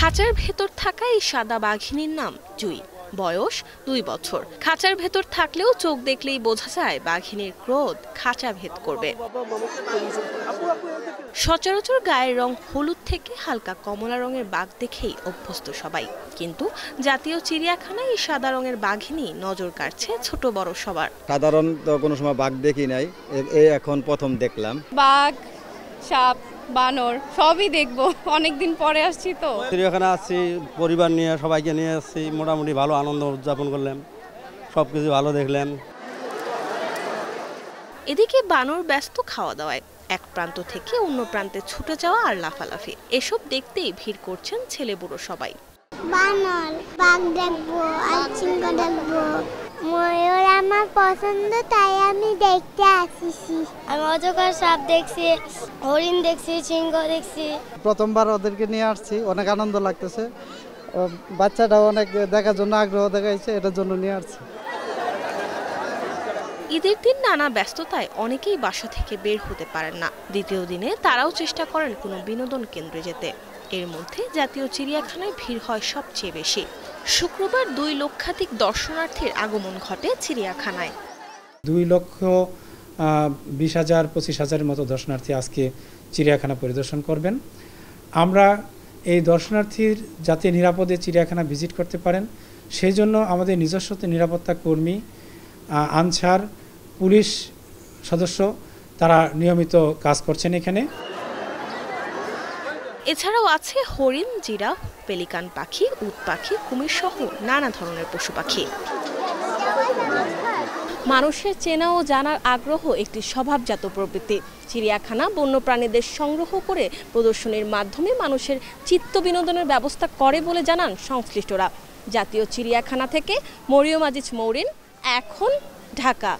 খাঁচার ভেতর থাকা এই সাদা বাঘিনীর নাম জুই। বয়স 2 বছর। খাঁচার ভেতর থাকলেও চোখ দেখলেই বোঝা যায় বাঘিনীর ক্রোধ খাঁচা ভেদ করবে। সচরাচর গায়ের রং হলুদ থেকে হালকা কমলা রঙের বাঘ দেখেই অভ্যস্ত সবাই, কিন্তু জাতীয় চিড়িয়াখানায় এই সাদা রঙের বাঘিনী নজর কাড়ছে ছোট বড় সবার। সাধারণ তো কোনো সময় বাঘ দেখি নাই, এই এখন প্রথম দেখলাম। বাঘ, সাপ, বানর সবই দেখবো, অনেকদিন পরে আসছি তো। চিড়িয়াখানা আসছি, পরিবার নিয়ে সবাইকে নিয়ে আসছি, মোটামুটি ভালো আনন্দ উদযাপন করলাম, সবকিছু ভালো দেখলেন। এদিকে বানর ব্যস্ত খাওয়া দাওয়ায়, এক প্রান্ত থেকে অন্য প্রান্তে ছুটে যাওয়া আর লাফালাফি, এসব দেখতেই ভিড় করছেন ছেলে বুড়ো সবাই। বানর, বাঘ দেখবো আর সিংহ দেখবো। ময়ূর আমার পছন্দ, তাই আমি দেখতে আসিছি। আমি অজগর সাপ দেখছি, হরিণ দেখছি, সিংহ দেখছি। প্রথমবার ওদেরকে নিয়ে আসছি, অনেক আনন্দ লাগতেছে। বাচ্চাটাও অনেক দেখার জন্য আগ্রহ দেখাইছে, এটার জন্য নিয়ে আসছি। ঈদের দিন নানা ব্যস্ততায় অনেকেই বাসা থেকে বের হতে পারেন না। দ্বিতীয় দিনে তারাও চেষ্টা করেন কোনো বিনোদন কেন্দ্রে যেতে। এর মধ্যে জাতীয় চিড়িয়াখানায় ভিড় হয় সবচেয়ে বেশি। শুক্রবার 2 লক্ষাধিক দর্শনার্থীর আগমন ঘটে চিড়িয়াখানায়। 2,20,000-25,000-এর মতো দর্শনার্থী আজকে চিড়িয়াখানা পরিদর্শন করবেন। আমরা এই দর্শনার্থীর যাতে নিরাপদে চিড়িয়াখানা ভিজিট করতে পারেন সেই জন্য আমাদের নিজস্ব নিরাপত্তা কর্মী, আনসার, পুলিশ সদস্য তারা নিয়মিত কাজ করছেন এখানে। এছাড়াও আছে হরিণ, জিরাফ, পেলিকান পাখি, উট পাখি, কুমির সহ নানা ধরনের পশু পাখি। মানুষের চেনা ও জানার আগ্রহ একটি স্বভাবজাত প্রবৃত্তি। চিড়িয়াখানা বন্যপ্রাণীদের সংগ্রহ করে প্রদর্শনীর মাধ্যমে মানুষের চিত্ত বিনোদনের ব্যবস্থা করে বলে জানান সংশ্লিষ্টরা। জাতীয় চিড়িয়াখানা থেকে মরিয়ম আজিজ মৌরিন, এখন, ঢাকা।